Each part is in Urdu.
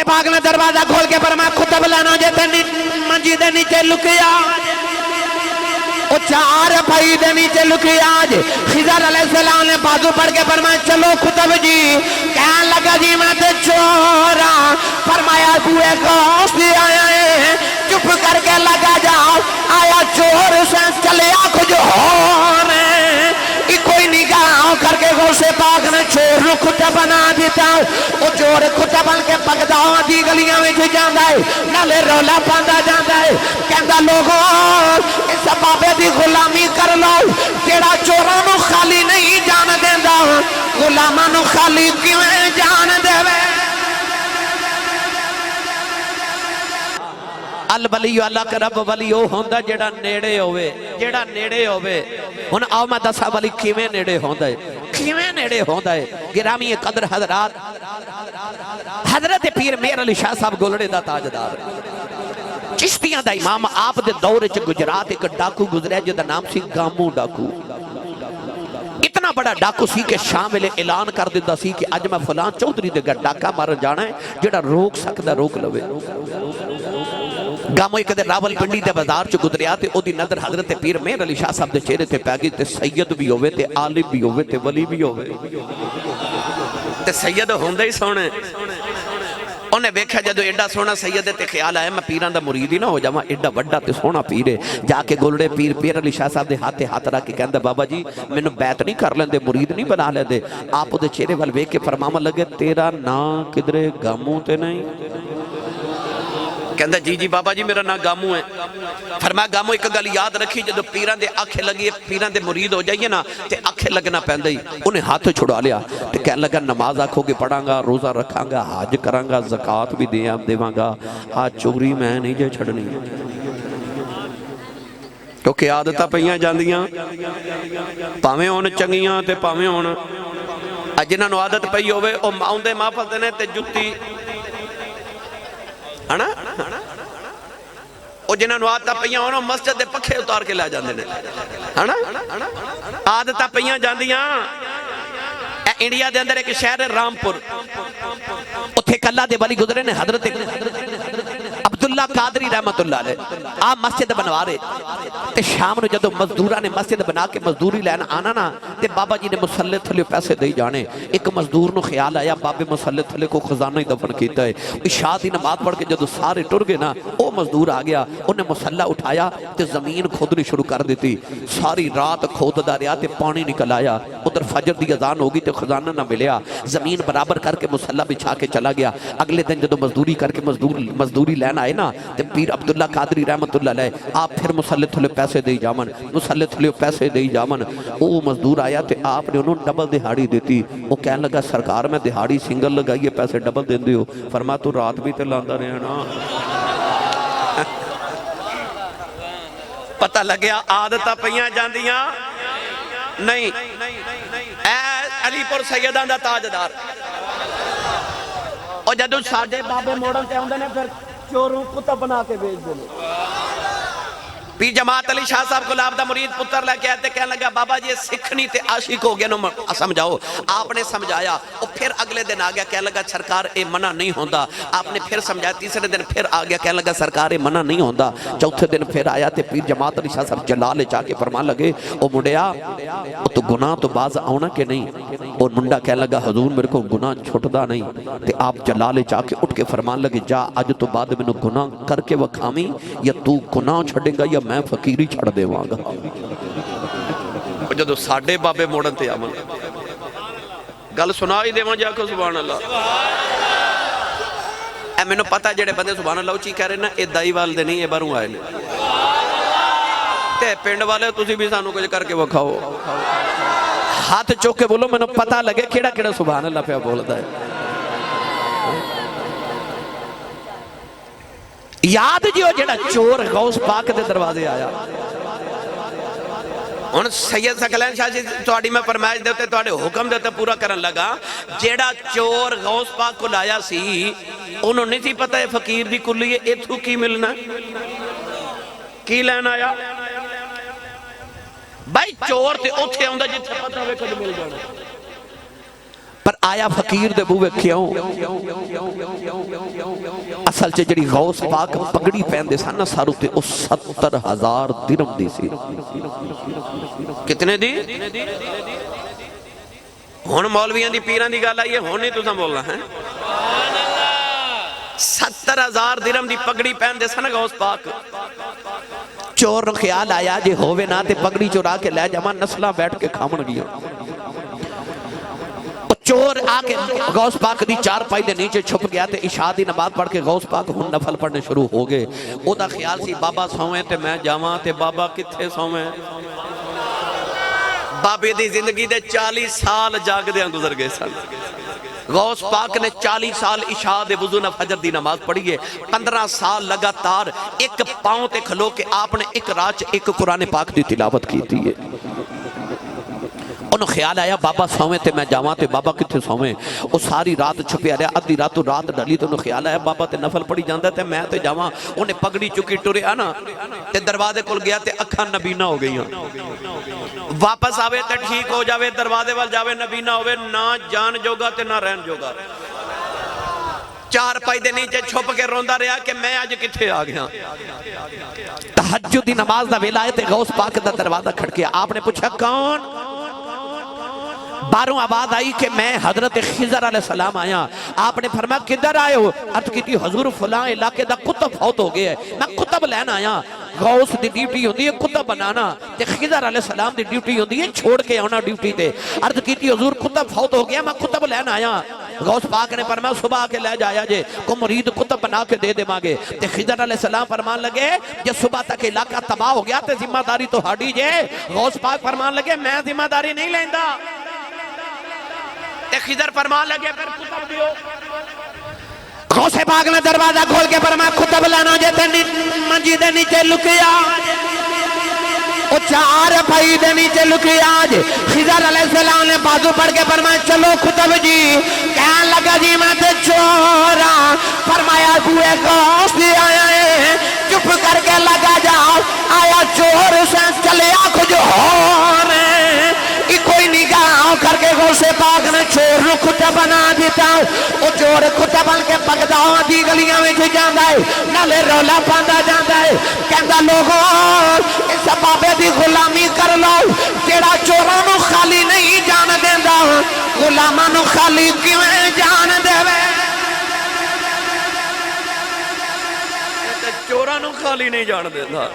پاک نے دروازہ کھول کے فرمایا خطب لانا جے تے منجی دے نیچے لکیا او چار بھائی دے نیچے لکیا جے خضر علیہ السلام نے بازو پڑھ کے فرمایا چلو خطب جی کہنے لگا جی میں تے چورا فرمایا بوئے گوشت دی آیا ہے چپ کر کے لگا جاؤ آیا چور سے چلیا کچھ ہو رہے کوئی نگاہ کر کے غوث پاک نے چور نو کھٹا بنا دیتا او چور کھٹا بن کے بغداد دی گلیاں وچ جاندا ہے نالے رولا پاندا جاندا ہے کہندا لوگوں اس بابے دی غلامی کر لو جیڑا چوراں نو خالی نہیں جان دیندا غلاماں نو خالی کیویں جان دیوے الولی اللہ کا رب ولی او ہوندا جیڑا نیڑے ہوئے جیڑا نیڑے ہوئے ہن آؤ میں دسا ولی کیویں نیڑے ہوندا ہے کیویں نیڑے ہوندا ہے گرامی قدر حضرات حضرت پیر میر علی شاہ صاحب گولڑے دا تاجدار چشتیاں دا امام آپ دے دور وچ گجرات ایک ڈاکو گزریا جدا نام سی گامو ڈاکو اتنا بڑا ڈاکو سی کہ شامل اعلان کر دیتا سی کہ اج میں فلان چودھری دے گھر ڈاکا مارن جانا ہے جڑا روک سکتا روک لوے گامو ایک دے راول پنڈی دے بازار چ گزریا تے او دی نظر حضرت پیر میر علی شاہ صاحب دے چہرے تے پے گئی تے سید بھی ہوئے تے عالم بھی ہوئے تے ولی بھی ہوئے تے سید ہوندا ہی سونے انہیں بیکھا جدو ایڈا سونا سید تے خیال آئے میں پیران دا مرید ہی نہ ہو جاواں ایڈا وڈا تے سونا پیرے جا کے گولڑے پیر پیر علی شاہ صاحب دے ہاتھ رکھ کے کہندا بابا جی مینوں بیعت نہیں کر لیندے مرید نہیں بنا لیندے آپ دے چہرے ول ویکھ کے فرماون لگے تیرا نام کدرے گاموں تے نہیں کہندا جی جی بابا جی میرا نام گامو ہے فرمایا گامو ایک گل یاد رکھی جدو پیران دے آنکھیں لگی پیران دے مرید ہو جائیے نا تے آنکھیں لگنا پہندہ ہی انہیں ہاتھ چھڑا لیا تے کہنے لگا نماز آنکھوں کے پڑھاں گا روزہ رکھاں گا حج کراں گا زکاة بھی دیواں گا آج چوری میں نہیں جے چھڑنی کیونکہ عادتہ پہیاں جاندیاں پاویں ہون چنگیاں تے پاویں ہون جنہاں نو عادت پہی ہوئے او ماؤندے مافت دینے تے جتی ہانا او جنہاں نو آدتا پہیاں ہونا مسجد دے پکھے اتار کے لے جاندے نے ہانا آدتا پہیاں جاندیاں انڈیا دے اندر ایک شہر ہے رامپور اتھے کلہ دے والی گزرے نے حضرت عبداللہ قادری رحمت اللہ علیہ آپ مسجد بنوا رہے تے شام نو جدو مزدورہ نے مسجد بنا کے مزدوری لینا آنا نا تے بابا جی نے مسلح تھلے پیسے دے جانے ایک مزدور نو خیال آیا بابے مسلح تھلے کو خزانہ ہی دفن کیتا ہے عشاء دی نماز پڑھ کے جدو سارے ٹر گئے نا او مزدور آ گیا انہیں مسلح اٹھایا تے زمین کھودنی شروع کر دیتی ساری رات کھود دا رہا تے پانی نکل آیا ادھر فجر دی اذان ہوگی تے خزانہ نہ ملیا زمین برابر کر کے مسلح بچھا کے چلا گیا اگلے دن جدو مزدوری کر کے مزدوری لینا آئے نا تے پیر عبداللہ قادری رحمت اللہ علیہ آپ پھر مسلح تھلے پیسے دے جامن مسلح تھلے پیسے دے جامن او مزدور آیا تے آپ نے انہوں ڈبل دہاڑی دیتی وہ کہنے لگا سرکار میں دہاڑی سنگل لگائیے پیسے ڈبل دیں دیو فرما تو رات بھی تے لاندہ رہے نا پتہ لگیا عادتہ پہیاں جاندیاں نہیں اے علی پور سیدان دا تاجدار اور جدو ساڑھے بابے موڑن تے ہوندے نے پھر چوروں کتب بنا کے بیچ دے پیر جماعت علی شاہ صاحب گلاب دا مرید پتر لے کے آتے کہنے لگا بابا جی سکھنی تے عاشق ہو گیا نو سمجھاؤ آپ نے سمجھایا اور پھر اگلے دن آگیا کہنے لگا سرکار اے منع نہیں ہوندہ آپ نے پھر سمجھایا تیسرے دن پھر آگیا کہنے لگا سرکار اے منع نہیں ہوندہ چوتھے دن پھر آیا تے پیر جماعت علی شاہ صاحب جلالے چاہ کے فرمان لگے او مڈیا تو گناہ تو باز آونا کے نہیں اور منڈا کہنے لگا حضور میرے کو گناہ چھوٹدا نہیں تے آپ جلالے چاہ کے اٹھ کے فرمان لگے جا آج تو بعد میں گناہ کر کے وکھامی یا تو گناہ چھڑے گا یا میں فقیری چھڑ دے وانگا جدو ساڑھے بابے موڑن تے آمن گل سنا ہی دے وہاں جا کو سبحان اللہ اے میں نے پتا جڑے بندے سبحان اللہ اچھی کہہ رہے نا اے دائی والدے نہیں اے باروں آئے لے تے پینڈ والے تسی بھی سانو کچھ کر کے وکھاؤ ہاتھ چوک کے بولو میں نے پتا لگے کیڑا کیڑا سبحان اللہ پہ بولتا ہے یاد جیو جڑا چور غوث پاک دے دروازے آیا ان سید سکلین شاہ جی توڑی میں فرمائش دیتے توڑے حکم دیتے پورا کرن لگا جڑا چور غوث پاک کو لایا سی انہوں نے تھی پتہ ہے فقیر دی کلی ہے ایتھو کی ملنا کی لین آیا بھائی چور تے اوتھے ہوندہ جتھے پتہ ہوئے کد مل جانا پر آیا فقیر دے بوے کیوں اصل چ جڑی غوث پاک پگڑی پہندے سن سارو تے او 70,000 درہم دی سی کتنے دی ہن مولویاں دی پیراں دی گل آئی ہے ہن نہیں تساں بولنا ہے 70,000 درہم دی پگڑی پہندے سن غوث پاک چور نو خیال آیا جے ہووے نہ تے پگڑی چورا کے لے جاواں نسلاں بیٹھ کے کھاون گیا چور آکے غوث پاک دی چار پائی دے نیچے چھپ گیا تے عشاء دی نماز پڑھ کے غوث پاک ہن نفل پڑھنے شروع ہو گئے او دا خیال سی بابا سوئیں تے میں جاواں تے بابا کتھے سوئیں بابے دی زندگی دے 40 سال جاگ دیاں گزر گئے سن غوث پاک نے 40 سال عشاء دے وضو نہ فجر دی نماز پڑھی ہے 15 سال لگاتار ایک پاؤں تے کھلو کے آپ نے ایک رات ایک قرآن پاک دی تلاوت کی تھی انہوں خیال آیا بابا سوئیں تے میں جاواں تے بابا کتھے سوئیں وہ ساری رات چھپے آ رہا ادھی رات رات ڈالی تو انہوں خیال آیا بابا تے نفل پڑھی جاندہ تے میں تے جاواں انہیں پگڑی چکی ٹورے آنا تے دروازے کل گیا تے اکھاں نبینہ ہو گئی واپس آوے تے ٹھیک ہو جاوے دروازے وال جاوے نبینہ ہوئے نہ جان جوگا تے نہ رہن جوگا چار پائی دے نیچے چھپ کے روندہ رہا کہ میں آج کتھے آ گیا تہجد دی نماز دا ویلا ہے تے غوث پاک دا دروازہ کھڑکیا آپ نے پوچھا کون باروں آواز آئی کہ میں حضرت خضر علیہ السلام آیا آپ نے فرمایا کدھر آئے ہو عرض کی تھی حضور فلاں علاقے دا کتب فوت ہو گیا ہے میں کتب لینا آیا غوث دی ڈیوٹی ہوندی ہے کتب بنانا تے خضر علیہ السلام دی ڈیوٹی ہوندی ہے چھوڑ کے آنا ڈیوٹی تے عرض کی تھی حضور کتب فوت ہو گیا میں کتب لینا آیا غوث پاک نے فرمایا صبح آ کے لے جایا جے کو مرید کتب بنا کے دے دے مانگے تے خضر علیہ السلام فرمان لگے کہ صبح تک علاقہ تباہ ہو گیا تے ذمہ داری تو ہاڑی جے غوث پاک فرمان لگے میں ذمہ داری نہیں لیندہ خضر فرمان لگے پھر کتب دیو غوث پاک نے دروازہ کھول کے فرمایا کتب لانا جیتے منجی دے نیچے لکیا او چار بھائی دے نیچے لکیا جے خضر علیہ السلام نے بازو پڑھ کے فرمایا چلو کتب جی کہاں لگا جی میں تے چورا فرمایا بوئے غوث دی آیا ہے چپ کر کے لگا جاؤ آیا چور سے چلیا کچھ ہو رہے کوئی نگاہ کر کے غوث پاک نے چور نو کتا بنا دیتا او چور کتا بن کے بغداد دی گلیاں وچ جاندا ہے نالے رولا پاندا جاندا ہے کہندا لوگوں اس بابے دی غلامی کر لو جیڑا چوراں نو خالی نہیں جان دیندا غلاماں نو خالی کیویں جان دیوے تے چوراں نو خالی نہیں جان دیندا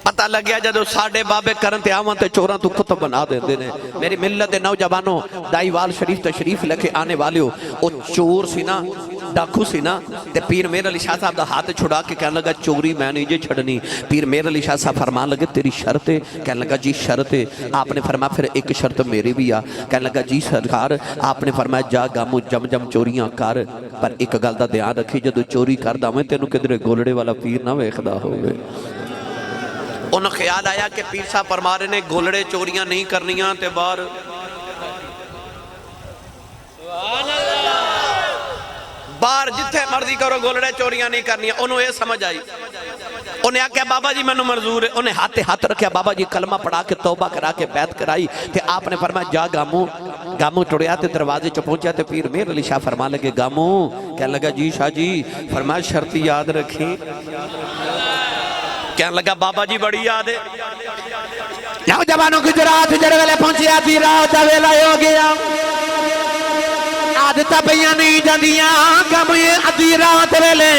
پتہ لگ گیا جدو ساڑھے بابے کرن تے آوان تے چوراں تو کتب بنا دیں دینے میری ملت نوجوانوں دائیوال شریف تشریف لکھے آنے والے ہو او چور سی نا ڈاکو سی نا تے پیر میر علی شاہ صاحب دا ہاتھ چھڑا کے کہنے لگا چوری میں نہیں جے چھڑنی پیر میر علی شاہ صاحب فرمان لگے تیری شرط ہے کہنے لگا جی شرط ہے آپ نے فرمایا پھر ایک شرط میری بھی آ کہنے لگا جی سرکار آپ نے فرمایا جا گامو جم جم چوریاں کر پر ایک گل دا دھیان رکھی جدو چوری کر دا میں تینوں کدھر گولڑے والا پیر نہ ویکھدا ہوئے انہوں خیال آیا کہ پیر صاحب فرمارے نے گولڑے چوریاں نہیں کرنیاں تے بار بار جتھے مرضی کرو گولڑے چوریاں نہیں کرنیاں انہوں یہ سمجھ آئی انہیں آکھیا بابا جی میں نے منظور ہے انہیں ہاتھ رکھیا بابا جی کلمہ پڑھا کے توبہ کرا کے بیعت کرائی تے آپ نے فرمایا جا گامو ٹوڑیا تے دروازے چ پہنچیا تے پیر میر علی شاہ فرمان لگے گامو کہنے لگا جی شاہ جی فرمایا شرط یاد رکھیں کہنے لگا بابا جی بڑی یاد ہے نوجوانوں کی جرات جڑویلے پہنچی آتی رات ویلا ہو گیا عادتہ پہیاں نہیں جاندیاں کم آتی رات ویلے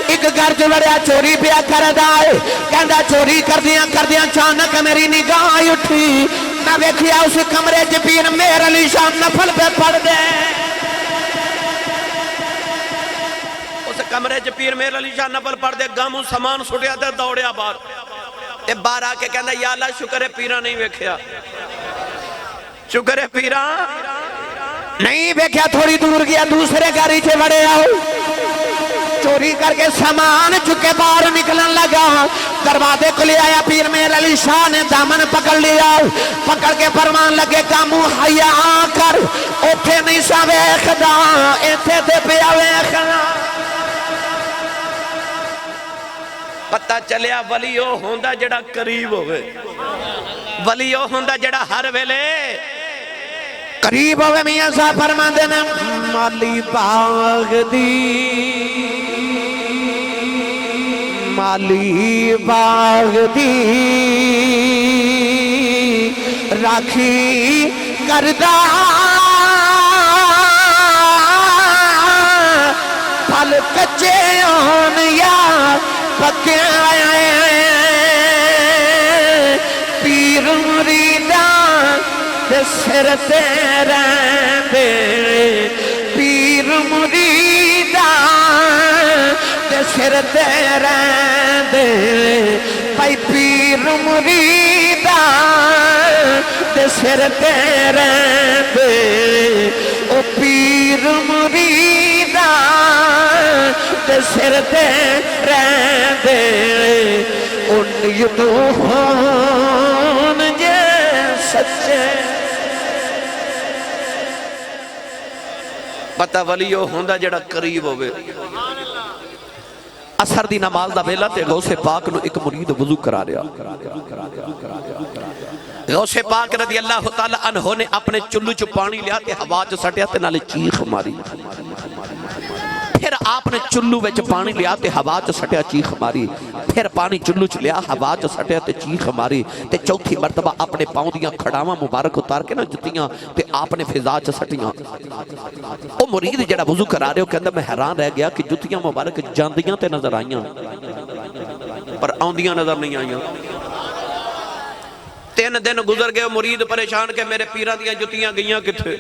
ایک گھر جو بڑیا چوری پیا کردائے کہندہ چوری کردیاں چانک میری نگاہ اٹھی میں ویکھیا اس کمرے چ پیر میر علی شاہ نفل پہ پڑھ دے کمرے چ پیر میر علی شاہ نفل پڑھ دے گاموں سامان سٹیا تے دوڑیا بار تے بار آ کے کہندا یا اللہ شکر ہے پیراں نہیں ویکھیا شکر ہے پیراں نہیں ویکھیا تھوڑی دور گیا دوسرے گاڑی چ وڑے آؤ چوری کر کے سامان چکے باہر نکلن لگا دروازے کو لے آیا پیر میر علی شاہ نے دامن پکڑ لیا پکڑ کے فرمان لگے کامو حیا کر اوٹھے نہیں سا ویکھدا ایتھے تے پیا ویکھنا پتہ چلیا ولی او ہوندا جڑا قریب ہوئے ولی او ہوندا جڑا ہر ویلے قریب ہوئے میاں صاحب فرمان دینے مالی باغ دی مالی باغ دی راکھی کردہ پھل کچے ہون یا پکے پیر مریدان دے سر تیرے دے پیر مریدان دے سر تیرے دے پائی پیر مریدان دے سر تیرے دے او پیر مریدان دے سر تیرے دے ان یدو ہون جے سچے پتہ ولی او ہوندا جڑا قریب ہوئے اثر دی نماز دا ویلا تے غوث پاک نو ایک مرید وضو کرا رہا غوث پاک رضی اللہ تعالی عنہ نے اپنے چلو چو پانی لیا تے ہوا چو سٹیا تے نالے چیخ ماری پھر آپ نے چلو ویچ پانی لیا تے ہوا چو سٹیا چیخ ماری پھر پانی چلو چ لیا ہوا چو سٹیا تے چیخ ماری تے چوتھی مرتبہ اپنے پاؤں دیاں کھڑاواں مبارک اتار کے نا جتیاں تے آپ نے فضا چ سٹیاں او مرید جڑا وضو کرا رہے ہو کہندہ میں حیران رہ گیا کہ جتیاں مبارک جاندیاں تے نظر آئیاں پر آندیاں نظر نہیں آئیاں 3 دن گزر گئے مرید پریشان کہ میرے پیران دیاں جتیاں گئیاں کتھے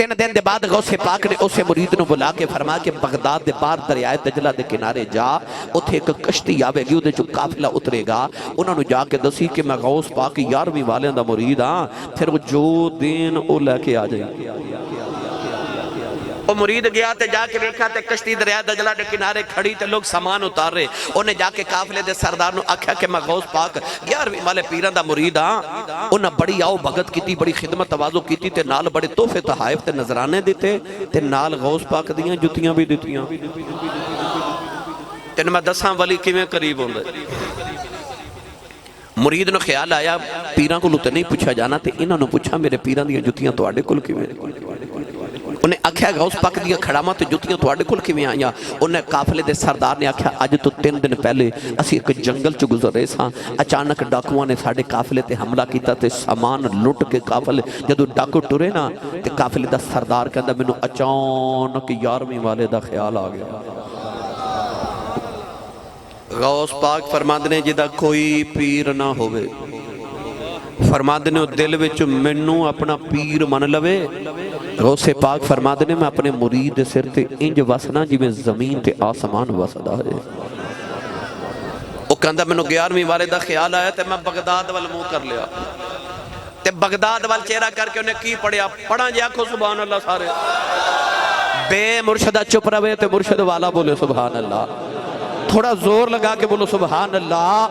3 دن دے بعد غوث پاک نے اسے مرید نو بلا کے فرما کہ بغداد دے پار دریائے دجلہ دے کنارے جا اتھے ایک کشتی آوے گی دے جو قافلہ اترے گا انہوں نے جا کے دسی کہ میں غوث پاک 11ویں والے دا مرید ہاں پھر وہ جو دین او لے کے آ جائے وہ مرید گیا تے جا کے دیکھا تے کشتی دریائے دجلہ دے کنارے کھڑی تے لوگ سامان اتار رہے انہیں جا کے قافلے دے سردار نو آکھیا کہ میں غوث پاک 11ویں والے پیران دا مرید ہاں انہیں بڑی آؤ بھگت کیتی بڑی خدمت توازو کیتی تے نال بڑے تحفے تحائف تے نظرانے دیتے تے نال غوث پاک دیاں جتیاں بھی دیتیاں تے میں دساں ولی کیویں قریب ہوندے مرید نو خیال آیا پیران کو لوتے نہیں پوچھا جانا تے انہوں نے پوچھا میرے پیران دیاں جتیاں تو آڑے کل کیویں انہیں آکھیا غوث پاک دیا کھڑاما تے جتیاں تو آڑے کل کیویں آئیاں انہیں قافلے دے سردار نے آکھیا آج تو 3 دن پہلے اسی ایک جنگل چو گزر رہے ساں اچانک ڈاکوان نے ساڑے قافلے تے حملہ کیتا تے سامان لٹ کے قافلے جدو ڈاکو ٹرے نا تے قافلے دا سردار کہندا مینوں اچانک 11ویں والے دا خیال آ گیا غوث پاک فرماندنے جدا کوئی پیر نہ ہوئے فرماندنے دل وچ مینوں اپنا پیر من لوے غوث پاک فرماندنے میں اپنے مرید سر تے انج وسنا جی میں زمین تے آسمان وسدا ہے وہ کہندا مینوں 11ویں والے دا خیال آیا تے میں بغداد وال منہ کر لیا تے بغداد وال چہرہ کر کے انہیں کی پڑھیا پڑھا جی آکھو سبحان اللہ سارے بے مرشدہ چپ روے تے مرشد والا بولے سبحان اللہ تھوڑا زور لگا کے بولو سبحان اللہ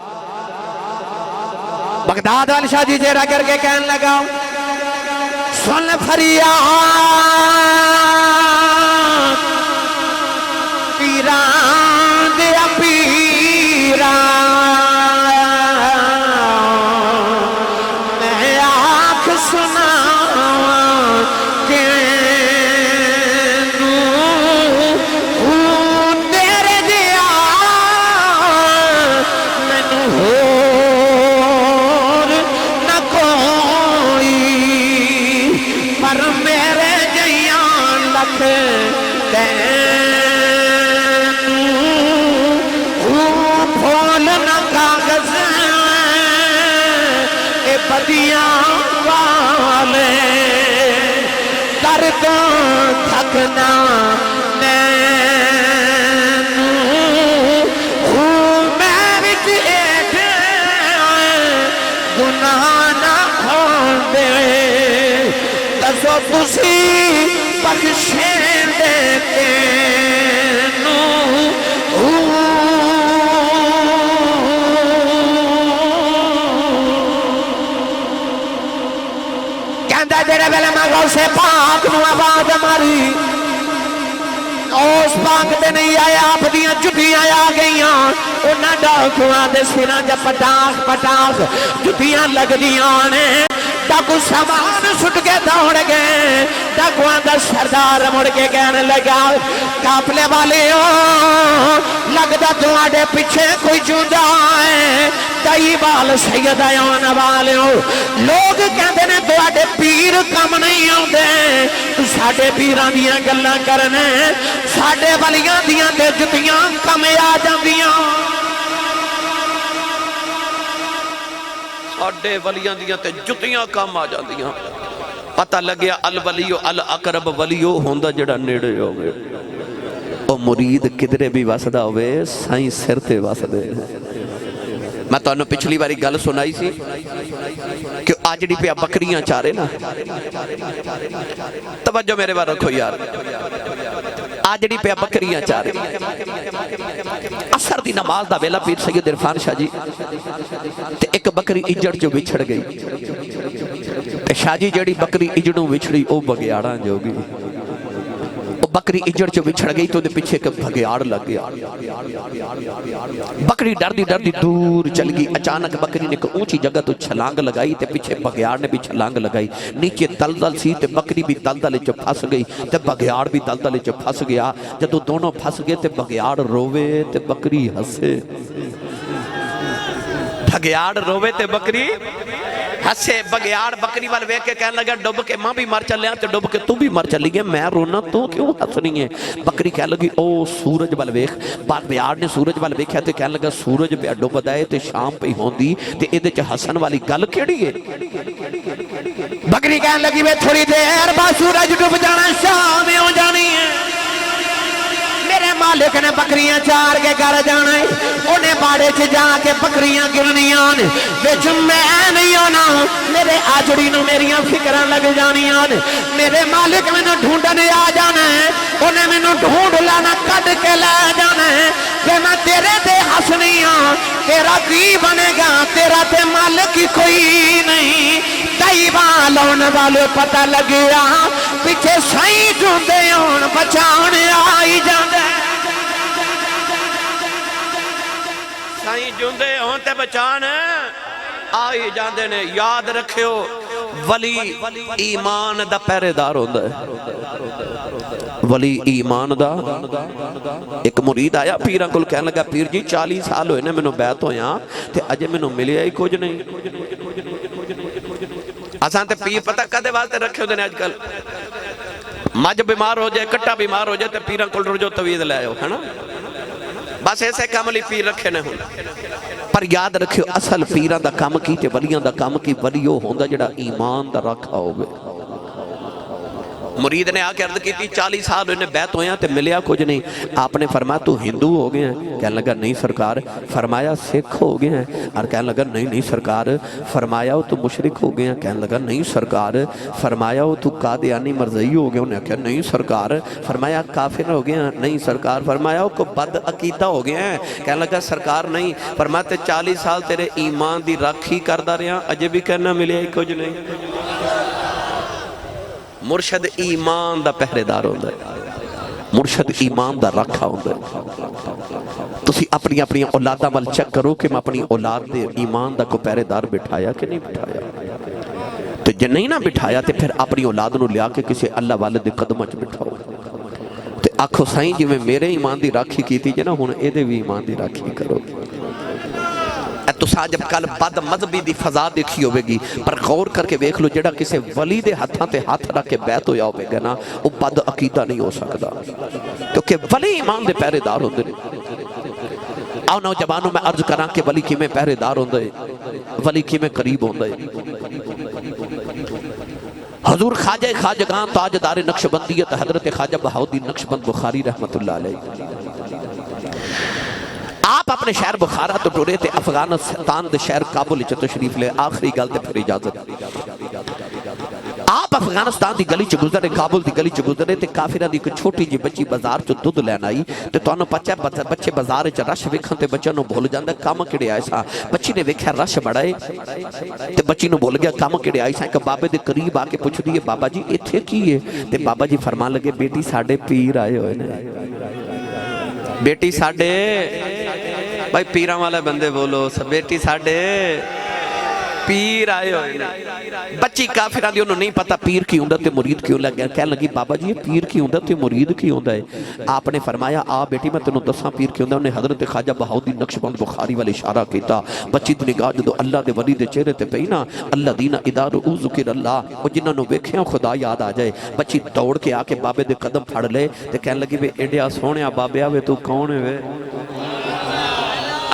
بغداد والی شاہ جی چہرہ کر کے کہنے لگا سن فریاد پیران دیا پیران میں آنکھ سنا کہ تیرے دیا میں ہور نہ کوئی پر میرے جیان لکھ پھول نہ کاغذ اے بدیاں والے درد تھکنا میں وچ ایک گناہ نہ کھول دے دسو تسی بخشیں دیتے جڑے ویلے میں غوث پاک نو آواز ماری اس پاک دے نہیں آیا آپ دیاں جتیاں آ گئیاں انہاں ڈاکواں دے سراں جا پٹاخ پٹاخ جتیاں لگ دیاں نے ڈاکو سامان سٹ کے دوڑ گئے ڈاکواں دا سردار مڑ کے کہنے لگا قافلے والے ہو لگدا تواڈے پیچھے کوئی چوندا ہے دائی بال سید آن والے ہو لوگ کہندے نے تواڈے پیر کم نہیں آندے ساڈے پیراں دیاں گلاں کرنے ساڈے ولیاں دیاں تے جتیاں کم آ جاندیاں ساڈے ولیاں دیاں تے جتیاں کم آ جاندیاں پتہ لگیا الولیو الاقرب ولیو ہوندا جڑا نیڑے ہوگے او مرید کدرے بھی واسدہ ہوئے سائیں سر تے واسدے میں تو انہوں پچھلی باری گل سنائی سی کہ آجڑی پہ بکریاں چارے نا توجہ میرے بار رکھو یار آجڑی پہ بکریاں چارے اثر دی نماز دا ویلا پیر سید عرفان شاہ جی تے ایک بکری اجڑ جو بچھڑ گئی تے شاہ جی جڑی بکری اجڑوں بچھڑی او بگیاڑاں جو گئی بکری اجڑ جو بچھڑ گئی تو دے پیچھے کہ بھگیاڑ لگ گیا بکری ڈردی ڈردی دور چل گئی اچانک بکری نے ایک اونچی جگہ تو چھلانگ لگائی تے پیچھے بھگیاڑ نے بھی چھلانگ لگائی نیچے دلدل سی تے بکری بھی دلدل چ پھس گئی تے بھگیاڑ بھی دلدل چ پھس گیا جدو دونوں پھس گئے تے بھگیاڑ روے تے بکری ہسے بھگیاڑ روے تے بکری ہسے بگیاڑ بکری وال ویکھ کے کہنے لگا ڈب کے ماں بھی مر چلے تے ڈب کے تو بھی مر چلی گئے میں رونا تو کیوں ہسنی ہے بکری کہنے لگی او سورج وال ویکھ بگیاڑ نے سورج وال ویکھیا تے کہنے لگا سورج پہ ڈب دے تے شام پہ ہوندی تے ایدے چ ہسن والی گل کیڑی ہے بکری کہنے لگی میں تھوڑی دیر بعد سورج ڈب جانا شام ہو جانی ہے میرے مالک نے بکریاں چار کے گھر جانا ہے انہیں باڑے چ جا کے بکریاں گرنیاں نے وچ میں نہیں ہونا میرے آجڑی نو میریاں فکراں لگ جانیاں نے میرے مالک میں ڈھونڈنے آ جانا ہے انہیں میں ڈھونڈ لانا کٹ کے لے جانا ہے کہ میں تیرے تے ہسنیاں تیرا کی بنے گا تیرا تے مالک کوئی نہیں دائی بالون والے پتہ لگ گیا پیچھے سائیں ڈھونڈے ہون بچاؤنے آئی جاندے سائیں ڈھونڈے ہون تے بچان آئی جاندے نے یاد رکھیو ولی ایمان دا پہرے دار ہوندہ ہے ولی ایمان دا ایک مرید آیا پیران کل کہنے لگا پیر جی 40 سال ہوئے نے میں نو بیعت ہویا تے اجے میں نو ملیا ہی کچھ نہیں آسان تے پیر پتہ کدے واسطے رکھے ہوندے نے آج کل مجھ بیمار ہو جائے کٹا بیمار ہو جائے تے پیران کل رجو توید لے آئے ہے نا بس ایسے کاملی پیر رکھے نے ہوں پر یاد رکھو اصل پیران دا کام کی تے ولیاں دا کام کی ولیو ہوندہ جڑا ایمان دا رکھا ہوئے مرید نے آکے عرض کی تھی 40 سال انہیں بیعت ہویا تے ملیا کچھ نہیں آپ نے فرمایا تو ہندو ہو گئے ہیں کہنے لگا نہیں سرکار فرمایا سکھ ہو گئے ہیں اور کہنے لگا نہیں سرکار فرمایا ہو تو مشرک ہو گئے ہیں کہنے لگا نہیں سرکار فرمایا ہو تو قادیانی مرزئی ہو گئے انہیں کہا نہیں سرکار فرمایا کافر ہو گئے ہیں نہیں سرکار فرمایا ہو کو بد عقیدہ ہو گئے ہیں کہنے لگا سرکار نہیں فرمایا تے 40 سال تیرے ایمان دی راکھی کردہ رہا اجے بھی کہنا ملیا ہی کچھ نہیں مرشد ایمان دا پہرے دار ہوندہ ہے مرشد ایمان دا رکھا ہوندہ ہے تسی اپنی اپنی اولادہ مل چیک کرو کہ میں اپنی اولاد دے ایمان دا کو پہرے دار بٹھایا کہ نہیں بٹھایا تو جن نہیں نہ بٹھایا تے پھر اپنی اولاد نو لیا کے کسی اللہ والد دے قدمہ چ بٹھاؤ تے آکھو سائیں جی میں میرے ایمان دی راکھی کی تھی جنا ہون اے دے بھی ایمان دی راکھی کرو تو سا جب کل بد مذہبی دی فضا دیکھی ہوئے گی پر غور کر کے بیکھ لو جڑا کسے ولی دے ہتھاں تے ہاتھ رکھ کے بیعت ہویا ہوئے گا نا وہ بد عقیدہ نہیں ہو سکتا کیونکہ ولی ایمان دے پہرے دار ہوندے آؤ نوجوانوں میں عرض کراں کہ ولی کی میں پہرے دار ہوندے ولی کی میں قریب ہوندے حضور خواجہ خواجگان تاجدار نقشبندیت حضرت خواجہ بہاؤالدین نقشبند بخاری رحمت اللہ علیہ آپ اپنے شہر بخارا تو ٹورے تھے افغانستان دے شہر کابل چ تشریف لے آخری گل تے پھر اجازت آپ افغانستان دی گلی چ گزرے، کابل دی گلی چ گزرے تے کافراں دی ایک چھوٹی جی بچی بازار چ دودھ لین آئی تے تانوں پتہ ہے بچے بازار وچ رش ویکھن تے بچیاں نوں بھول جاندا کم کیڑے آئے سا۔ بچی نے ویکھیا رش بڑا ہے تے بچی نوں بھول گیا کم کیڑے آئے سا۔ ایک بابے دے قریب آ کے پوچھدی ہے بابا جی ایتھے کی ہے؟ تے بابا جی فرمان لگے بیٹی ساڈے پیر آئے ہوئے نے، بیٹی ساڈے، بھائی پیراں والے بندے بولو، بیٹی ساڈے پیر آئے ہوئے نا۔ بچی کافراں دی انہوں نہیں پتا پیر کی ہوندا تے مرید کیوں لگا، کہنے لگی بابا جی یہ پیر کی ہوندا تے مرید کی ہوندا ہے؟ آپ نے فرمایا آ بیٹی میں تینوں دساں پیر کی ہوندا۔ انہیں حضرت خواجہ بہاؤالدین نقشبند بخاری والے اشارہ کیتا، بچی دی نگاہ جدو اللہ دے ولی دے چہرے تے پئی نا، اللہ دینا اذا رؤوا ذکر اللہ، وہ جنہاں نوں ویکھیا خدا یاد آ جائے۔ بچی دوڑ کے آ کے بابے دے قدم پھڑ لے تے کہنے لگی وے ایڈیا سونیا بابیا وے تو کون ہے وے؟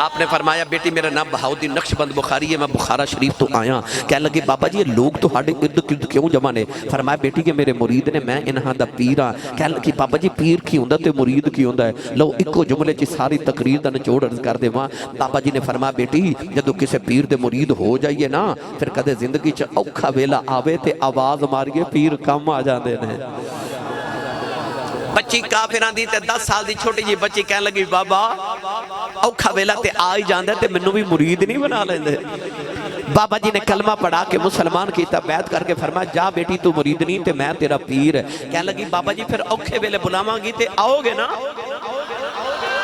آپ نے فرمایا بیٹی میرا نام بہاؤالدین نقشبند بخاری ہے، میں بخارا شریف تو آیا۔ کہنے لگے بابا جی یہ لوگ تو ہاڑے ارد گرد کیوں جمع نے؟ فرمایا بیٹی کہ میرے مرید نے، میں انہاں دا پیر ہاں۔ کہنے لگے بابا جی پیر کی ہوندا تے مرید کی ہوندا ہے؟ لو اکو جملے چ ساری تقریر دا نچوڑ عرض کر دے وہاں۔ بابا جی نے فرمایا بیٹی جدو کسے پیر دے مرید ہو جائیے نا، پھر کدے زندگی چ اوکھا ویلا آوے تے آواز ماریے پیر کم آ جاندے نے۔ بچی کافران دی تے 10 سال دی چھوٹی جی بچی کہنے لگی بابا اوکھا ویلا تے آئی جاندے تے منوں بھی مرید نہیں بنا لیندے۔ بابا جی نے کلمہ پڑھا کے مسلمان کیتا، بیعت کر کے فرمایا جا بیٹی تو مرید نہیں تے میں تیرا پیر ہے۔ کہنے لگی بابا جی پھر اوکھے ویلے بلاواں گی تے آؤ گے نا؟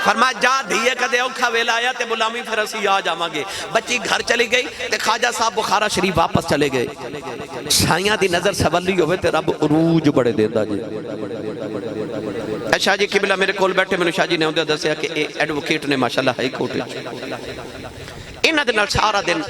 فرمایا جا دھیے کدے اوکھا ویلا آیا تے بلامی پھر اسی آ جاواں گے۔ بچی گھر چلی گئی تے خواجہ صاحب بخارا شریف واپس چلے گئے۔ شائیاں دی نظر سولی ہوئے تے رب عروج بڑے دیندہ جی۔ شاہ جی قبلہ میرے کول بیٹھے میں نے شاہ جی نے ہوندے دسیا کہ ایڈوکیٹ نے ماشاءاللہ ہائی کورٹ انہاں دے نال سارا دن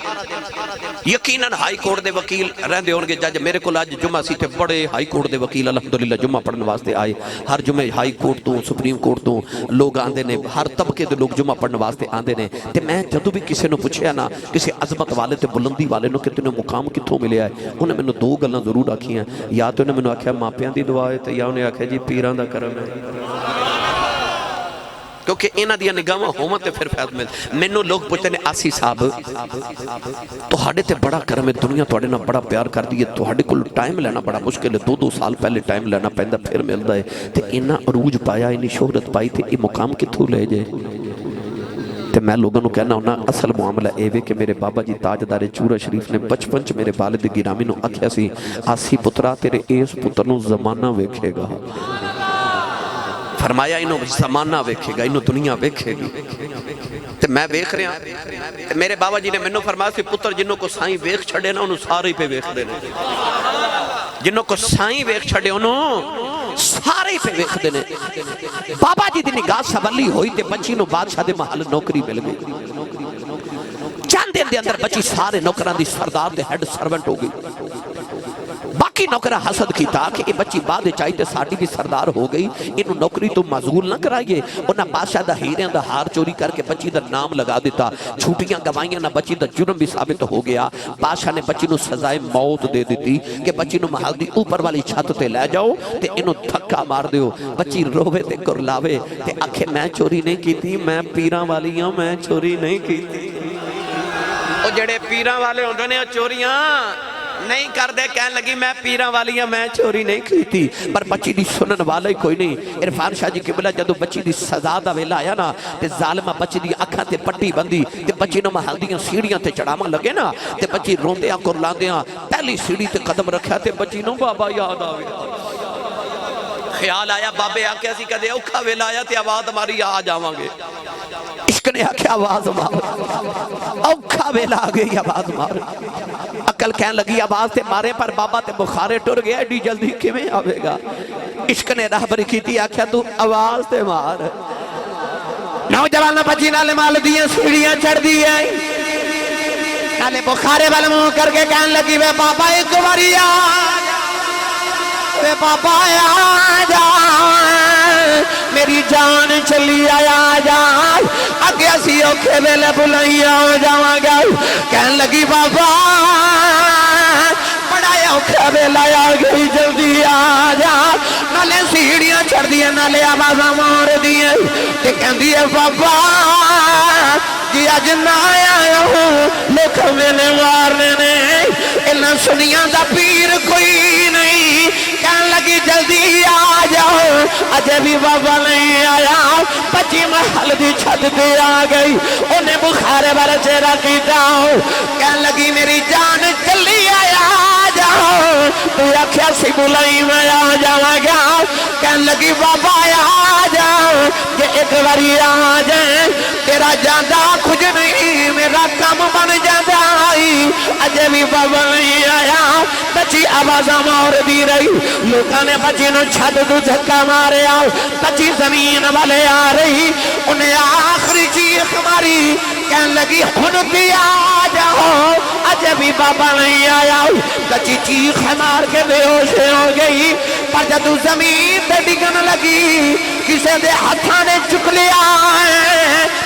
یقیناً ہائی کورٹ دے وکیل رہندے ہونگے۔ جج میرے کو آج جمعہ سی تے بڑے ہائی کورٹ دے وکیل الحمدللہ جمعہ پڑھنے واسطے آئے۔ ہر جمعہ ہائی کورٹ تو سپریم کورٹ تو لوگ آندے نے، ہر طبقے دے لوگ جمعہ پڑھنے واسطے آندے نے۔ تے میں جدو بھی کسی نو پوچھیا نا کسی عظمت والے تے بلندی والے نو کہ تینوں مقام کتھوں ملیا ہے، انہیں میں نے دو گلاں ضرور آکھی ہیں، یا تو انہیں میں نے آکھیا ماپیاں دی دعا ہے تے یا انہیں آکھیا جی پیران دا کرم ہے، کیونکہ انہاں دیا نگاہاں ہومت تے پھر فیض مل۔ مینوں لوگ پوچھتے ہیں آسی صاحب تہاڈے تے بڑا کرم ہے، دنیا تہاڈے نال بڑا پیار کردی ہے، تہاڈے کول ٹائم لینا بڑا مشکل ہے، 2 سال پہلے ٹائم لینا پیندا پھر ملدا ہے تے انہاں عروج پایا، انہی شہرت پائی تے یہ مقام کتھوں لے جائے؟ تے میں لوگوں نو کہنا ہونا اصل معاملہ اے وے کہ میرے بابا جی تاجدار چورا شریف نے بچپن چ میرے والد گرامی نو آکھیا سی آسی پترا تیرے اس پتر نو زمانہ ویکھے گا۔ فرمایا انہوں زمانہ ویکھے گا، انہوں دنیا ویکھے گی تے میں ویکھ رہا تے میرے بابا جی نے منوں فرمایا سی پتر جنہوں کو سائیں ویکھ چھڑے نا انہوں سارے پہ ویکھ دینے، جنہوں کو سائیں ویکھ چھڑے انہوں سارے پہ ویکھ دینے۔ بابا جی دی نگاہ سولی ہوئی تے بچی نو بادشاہ دے محل نوکری مل گئی۔ چند دن دے اندر بچی سارے نوکران دی سردار دے ہیڈ سرونٹ ہو گئی۔ باقی نوکرہ حسد کیتا کہ یہ بچی بعد چاہیے ساڑی بھی سردار ہو گئی، انہوں نوکری تو معزول نہ کرائیے۔ انہاں بادشاہ دا ہیریاں دا ہار چوری کر کے بچی دا نام لگا دیتا، چھوٹیاں گوائیاں نہ بچی دا جرم بھی ثابت ہو گیا۔ بادشاہ نے بچی نو سزائے موت دے دیتی کہ بچی نو محل دی اوپر والی چھت تے لے جاؤ تے انہوں دھکا مار دیو۔ بچی روے تے کرلاوے تے آکھے میں چوری نہیں کیتی، میں پیراں والی ہوں، میں چوری نہیں کیتی۔ وہ جڑے پیراں والے ہوندے نے چوریاں نہیں کر دے، کہنے لگی میں پیراں والی ہوں، میں چوری نہیں کیتی، پر بچی دی سنن والا ہی کوئی نہیں۔ عرفان شاہ جی قبلہ جدو بچی دی سزا دا ویلا آیا نا تے ظالمہ بچی دی اکھاں تے پٹی بندی تے بچی نو محل دیاں سیڑیاں تے چڑھاما لگے نا تے بچی روندیاں کرلاندیاں پہلی سیڑی تے قدم رکھیا تے بچی نو بابا یاد آوے۔ خیال آیا بابے آکے اسی کدے اوکھا ویلا آیا تے آواز ہماری آ جاواں گے۔ عشق نے آکھیا آواز مار، اوکھا ویلا آگئی آواز مار۔ عقل کہنے لگی آواز تے مارے پر بابا تے بخارے ٹر گیا، ایڈی جلدی کیویں آوے گا؟ عشق نے راہبری کیتی، آکھیا تو آواز تے مار۔ نوجوان بچی نالے مال دیاں سیڑیاں چڑھ دی ہے، نالے بخارے والے منہ کر کے کہنے لگی وے بابا ایک باری آ وے بابا آ جا میری جان چلی آیا جا اگے اسی اوکھے ویلے بلائیاں ہو جاواں گا۔ کہنے لگی بابا بڑا اوکھا ویلا آ گئی جلدی آ جا، نالے سیڑیاں چڑھ دیاں نالے آوازاں مار دیاں تے کہندی ہے بابا جی اج نہ آیا ہوں لوگ میرے مارنے نے، انہاں سنیاں دا پیر کوئی اجے بھی بابا نہیں آیا بچی محل دی چھت پہ آ گئی انہیں بخار بھر چہرہ کیتا کہنے لگی میری جان جلدی آیا جاؤ تو آکھیا سی بلائی میں آ جاواں گا کہنے لگی بابا آ جاؤ کہ ایک باری آ جائیں تیرا جاندہ کچھ نہیں میرا کام بن جاندہ آئی اجے بھی بابا نہیں آیا بچی آوازاں مار دی رہی لوگاں نے بچی نو چھت تو دھکا مارے آؤ بچی زمین والے آ رہی انہیں آخری چیخ ماری کہنے لگی ہن بھی آ جاؤ اجے بھی بابا نہیں آیا بچی چیخ مار کے بے ہوش ہو گئی پر جب زمین پہ ڈگن لگی کسے دے ہتھاں نے چک لیا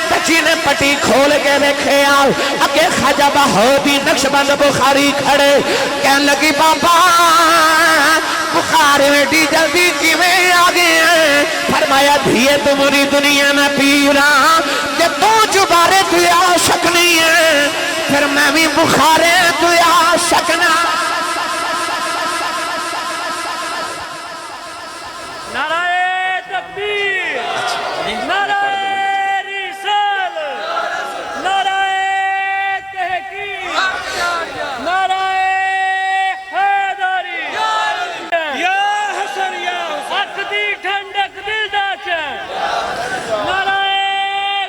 بچی نے پٹی کھول کے دیکھے آؤ اگے خواجہ بہودی نقش بند بخاری کھڑے کہنے لگی بابا بخار میں ڈی جلدی کی میں آگے ہیں فرمایا دھیے تمہاری دنیا میں پیرا کہ تو جبارے تو عاشق نہیں ہے پھر میں بھی بخارے تو عاشق نہ نعرہ تکبیر نعرہ رسال نعرہ تحقیق نعرہ حیدری یا حسن یا حق دی ٹھنڈک دل دا چین نعرہ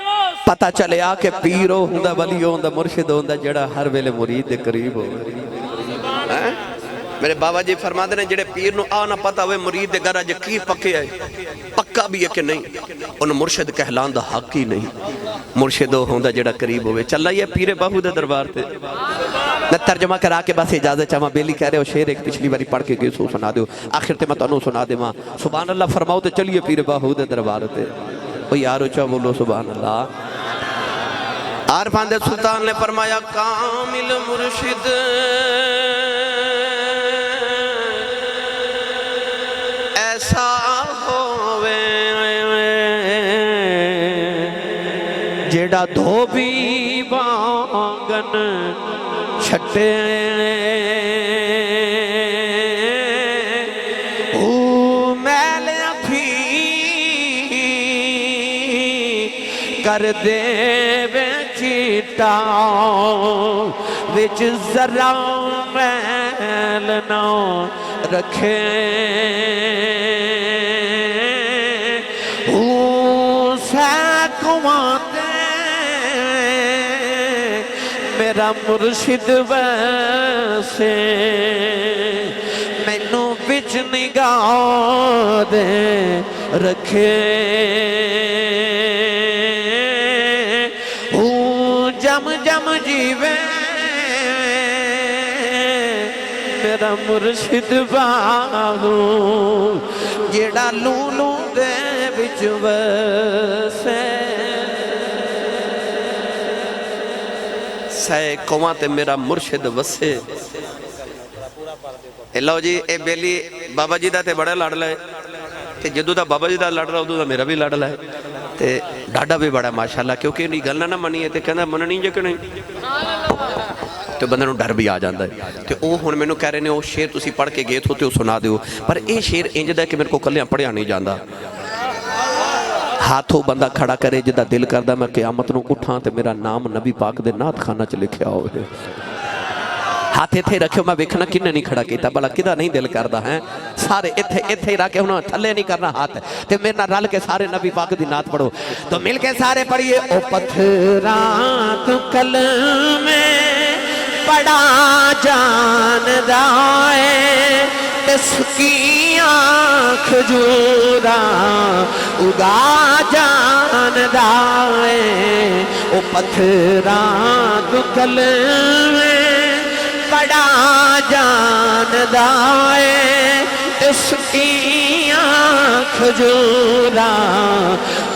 غوث پتہ چلے آ کہ پیرو ہوندا ولی ہوندا مرشد ہوندا جڑا ہر ویلے مرید دے قریب ہو میرے بابا جی فرما دے نے جڑے پیر نو آ نہ پتا ہوئے مرید دے گھر اج کی پکے ہے پکا بھی ہے کہ نہیں ان مرشد کہلان دا حق ہی نہیں مرشد ہوندا جڑا قریب ہوئے چل رہی ہے پیر باہو دے دربار تے میں ترجمہ کرا کے بس اجازت چاہاں بیلی کہہ رہے ہو شیر ایک پچھلی باری پڑھ کے گئے سو سنا دیو آخر تے میں تنو سنا دے ماں سبحان اللہ فرماؤ تے چلیے پیر باہو دے دربار تے وہ یارو چاہ بولو سبحان اللہ عارفان دے سلطان نے فرمایا کامل مرشد ایسا ہووے جیڑا دھوبی بانگن چھٹے او میل اپھی کر دے وے چیٹا وچ ذرا میل نہ رکھے میرا مرشد ویسے مینو بچ نگاہ دے رکھے جم جم جیوے میرا مرشد باہو جیڑا لولو دے بچ ویسے سائے قوماں تے میرا مرشد وسے اللہ جی اے بیلی بابا جی دا تے بڑا لڑ لائے تے جدو دا بابا جی دا لڑ رہا ادو دا میرا بھی لڑ لائے تے ڈاڈا بھی بڑا ماشاءاللہ کیونکہ انہی گلنا نہ منی ہے تے کہنا مننی جے کہ نہیں تو بندہ نو ڈر بھی آ جاندہ ہے تے او ہن میں نو کہہ رہے نے او شیر تسی پڑھ کے گئے تھو تے او سنا دیو پر اے شیر انج دا ہے کہ میرے کو کلیاں پڑھیا نہیں جاندہ ہاتھوں بندہ کھڑا کرے جدہ دل کردہ میں قیامت نو اٹھاں تے میرا نام نبی پاک دے نات خانہ چ لکھیا ہوئے ہاتھے تھے رکھے میں ویکھنا کنے نہیں کھڑا کیتا بلا کدہ نہیں دل کردہ ہیں سارے اتھے ہی رکھے انہوں تھلے نہیں کرنا ہاتھ تے میرا رل کے سارے نبی پاک دی نات پڑھو تو مل کے سارے پڑھئے او پتھران تو کلمے بڑا جان دائے تسکی آنکھ جورا اگا جان دائے او پتھران تو کلمے بڑا جان دائے تسکی آنکھ جورا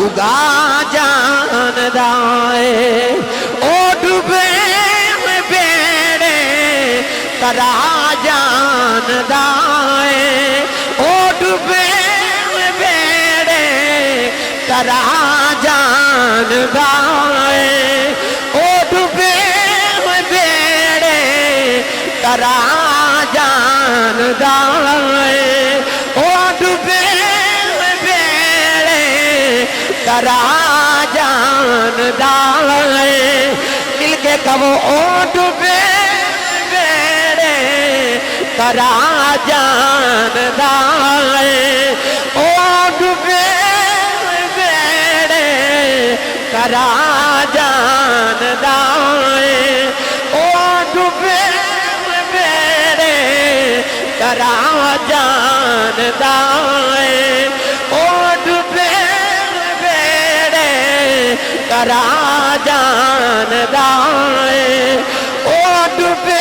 اگا جان دائے او ڈوبے ترا جان دائے او ڈوبے بیڑے ترا جان دائے او ڈوبے بیڑے ترا جان دائے او ڈوبے بیڑے کرا جاندا ہے مل کے کہو او ڈوبے بیڑے کرا جاندا ہے او ڈوبے بیڑے کرا جاندا ہے او ڈوبے بیڑے کرا جاندا ہے او ڈوبے بیڑے کرا جاندا ہے او ڈوبے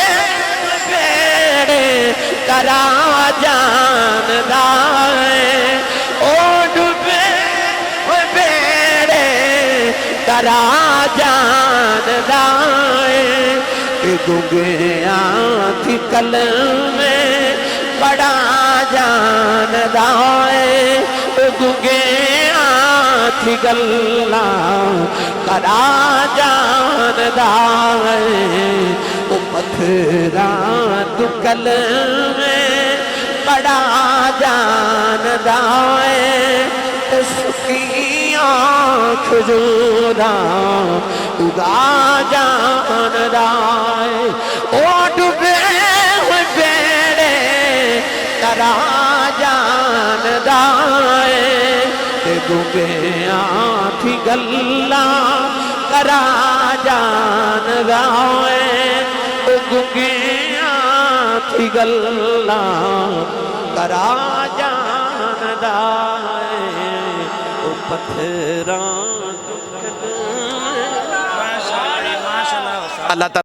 بیڑے کرا جاندا ہے او ڈوبے بیڑے کرا جاندا ہے گنگیاں تھی کل میں بڑا جاندا ہے گنگیاں تھی گلا کرا جاندا ہے او پتھراں تو کل میں بڑا جاندا ہے سکیاں کھجوراں اگا جاندا ہے او ڈوبے ہوئے بیڑے کرا جاندا ہے گنگیاں تھی گلا کرا جاندا ہے گنگیاں تھی گلا کرا جاندا ہے او پتھراں اللہ تعالیٰ